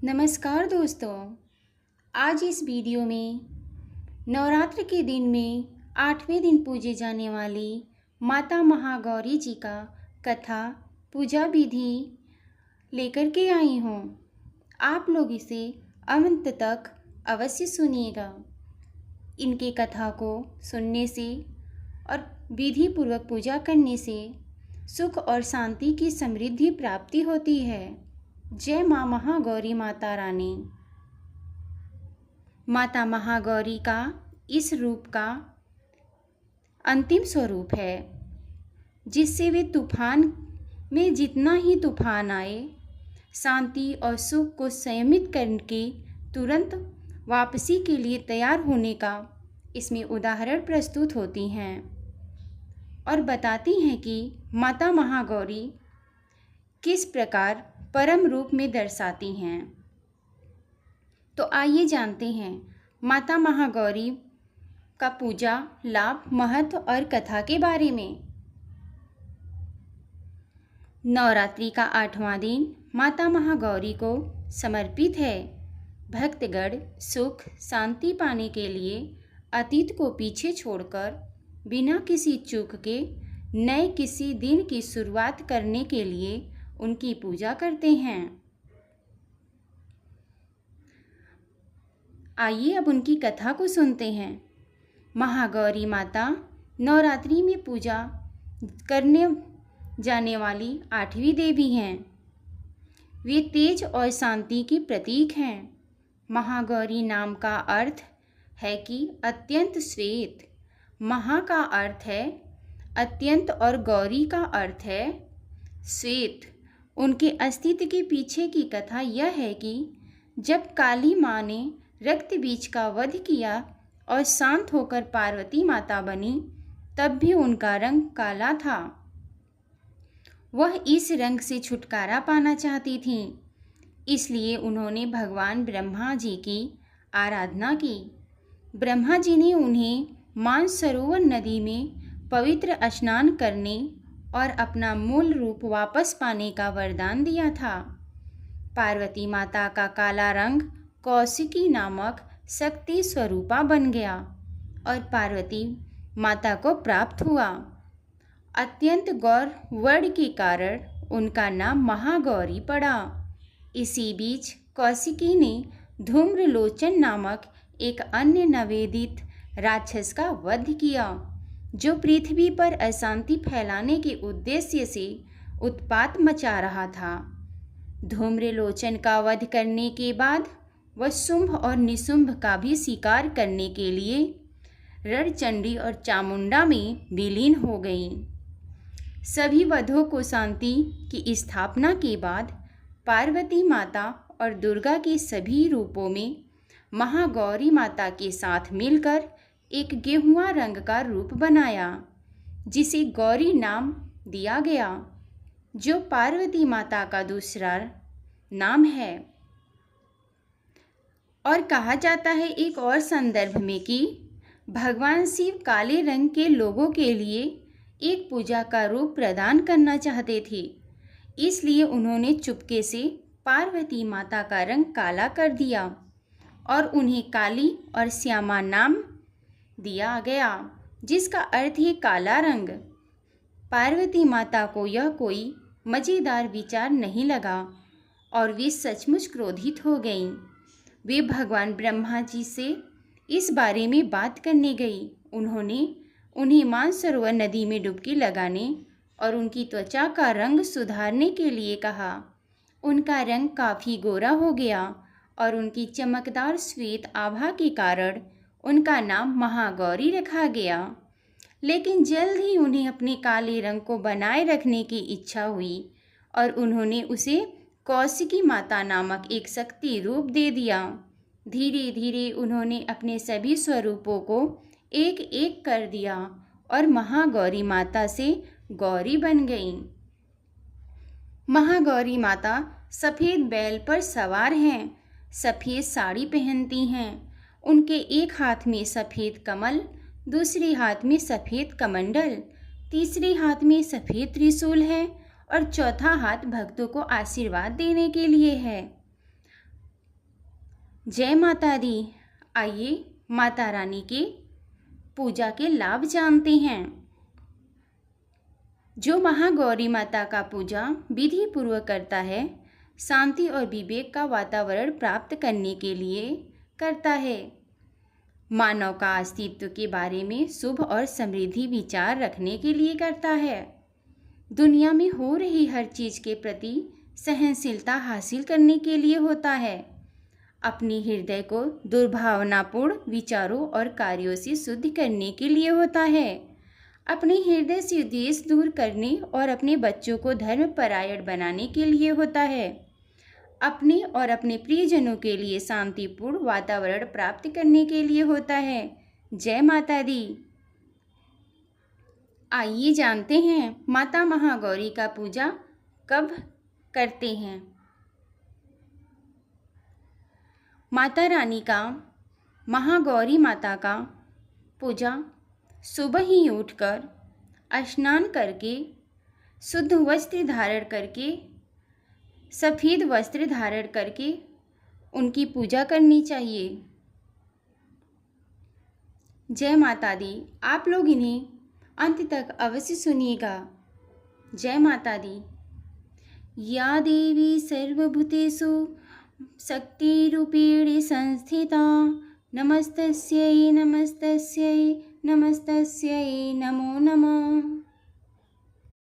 नमस्कार दोस्तों। आज इस वीडियो में नवरात्र के दिन में 8वें दिन पूजे जाने वाली माता महागौरी जी का कथा पूजा विधि लेकर के आई हूँ। आप लोग इसे अंत तक अवश्य सुनिएगा। इनके कथा को सुनने से और विधि पूर्वक पूजा करने से सुख और शांति की समृद्धि प्राप्ति होती है। जय माँ महागौरी माता रानी। माता महागौरी का इस रूप का अंतिम स्वरूप है जिससे वे तूफान में जितना ही तूफान आए, शांति और सुख को संयमित करके तुरंत वापसी के लिए तैयार होने का इसमें उदाहरण प्रस्तुत होती हैं और बताती हैं कि माता महागौरी किस प्रकार परम रूप में दर्शाती हैं। तो आइए जानते हैं माता महागौरी का पूजा लाभ, महत्व और कथा के बारे में। नवरात्रि का 8वां दिन माता महागौरी को समर्पित है। भक्तगण सुख शांति पाने के लिए अतीत को पीछे छोड़कर बिना किसी चूक के नए किसी दिन की शुरुआत करने के लिए उनकी पूजा करते हैं। आइए अब उनकी कथा को सुनते हैं। महागौरी माता नवरात्रि में पूजा करने जाने वाली 8वीं देवी हैं। वे तेज और शांति की प्रतीक हैं। महागौरी नाम का अर्थ है कि अत्यंत श्वेत। महा का अर्थ है अत्यंत और गौरी का अर्थ है श्वेत। उनके अस्तित्व के पीछे की कथा यह है कि जब काली माँ ने रक्त बीज का वध किया और शांत होकर पार्वती माता बनी, तब भी उनका रंग काला था। वह इस रंग से छुटकारा पाना चाहती थीं, इसलिए उन्होंने भगवान ब्रह्मा जी की आराधना की। ब्रह्मा जी ने उन्हें मानसरोवर नदी में पवित्र स्नान करने और अपना मूल रूप वापस पाने का वरदान दिया था। पार्वती माता का काला रंग कौशिकी नामक शक्ति स्वरूपा बन गया और पार्वती माता को प्राप्त हुआ। अत्यंत गौर वर्ण के कारण उनका नाम महागौरी पड़ा। इसी बीच कौशिकी ने धूम्रलोचन नामक एक अन्य नवेदित राक्षस का वध किया जो पृथ्वी पर अशांति फैलाने के उद्देश्य से उत्पात मचा रहा था। धूम्रलोचन का वध करने के बाद वह शुंभ और निशुंभ का भी शिकार करने के लिए रणचंडी और चामुंडा में विलीन हो गई। सभी वधों को शांति की स्थापना के बाद पार्वती माता और दुर्गा के सभी रूपों में महागौरी माता के साथ मिलकर एक गेहुआ रंग का रूप बनाया जिसे गौरी नाम दिया गया, जो पार्वती माता का दूसरा नाम है। और कहा जाता है एक और संदर्भ में कि भगवान शिव काले रंग के लोगों के लिए एक पूजा का रूप प्रदान करना चाहते थे, इसलिए उन्होंने चुपके से पार्वती माता का रंग काला कर दिया और उन्हें काली और श्यामा नाम दिया गया, जिसका अर्थ है काला रंग। पार्वती माता को यह कोई मज़ेदार विचार नहीं लगा और वे सचमुच क्रोधित हो गईं। वे भगवान ब्रह्मा जी से इस बारे में बात करने गई। उन्होंने उन्हें मानसरोवर नदी में डुबकी लगाने और उनकी त्वचा का रंग सुधारने के लिए कहा। उनका रंग काफ़ी गोरा हो गया और उनकी चमकदार श्वेत आभा के कारण उनका नाम महागौरी रखा गया। लेकिन जल्द ही उन्हें अपने काले रंग को बनाए रखने की इच्छा हुई और उन्होंने उसे कौशिकी माता नामक एक शक्ति रूप दे दिया। धीरे धीरे उन्होंने अपने सभी स्वरूपों को एक एक कर दिया और महागौरी माता से गौरी बन गईं। महागौरी माता सफ़ेद बैल पर सवार हैं, सफ़ेद साड़ी पहनती हैं। उनके एक हाथ में सफ़ेद कमल, दूसरे हाथ में सफ़ेद कमंडल, तीसरे हाथ में सफ़ेद त्रिशूल है और चौथा हाथ भक्तों को आशीर्वाद देने के लिए है। जय माता दी। आइए माता रानी के पूजा के लाभ जानते हैं। जो महागौरी माता का पूजा विधि पूर्वक करता है, शांति और विवेक का वातावरण प्राप्त करने के लिए करता है। मानव का अस्तित्व के बारे में शुभ और समृद्धि विचार रखने के लिए करता है। दुनिया में हो रही हर चीज़ के प्रति सहनशीलता हासिल करने के लिए होता है। अपने हृदय को दुर्भावनापूर्ण विचारों और कार्यों से शुद्ध करने के लिए होता है। अपने हृदय से द्वेष दूर करने और अपने बच्चों को धर्मपरायण बनाने के लिए होता है। अपने और अपने प्रियजनों के लिए शांतिपूर्ण वातावरण प्राप्त करने के लिए होता है। जय माता दी। आइए जानते हैं माता महागौरी का पूजा कब करते हैं। माता रानी का, महागौरी माता का पूजा सुबह ही उठकर स्नान करके, शुद्ध वस्त्र धारण करके, सफ़ेद वस्त्र धारण करके उनकी पूजा करनी चाहिए। जय माता दी। आप लोग इन्हें अंत तक अवश्य सुनिएगा। जय माता दी। या देवी सर्वभूतेषु शक्तिरूपेण संस्थिता, नमस्तस्यै नमस्तस्यै नमस्तस्यै नमो नमः।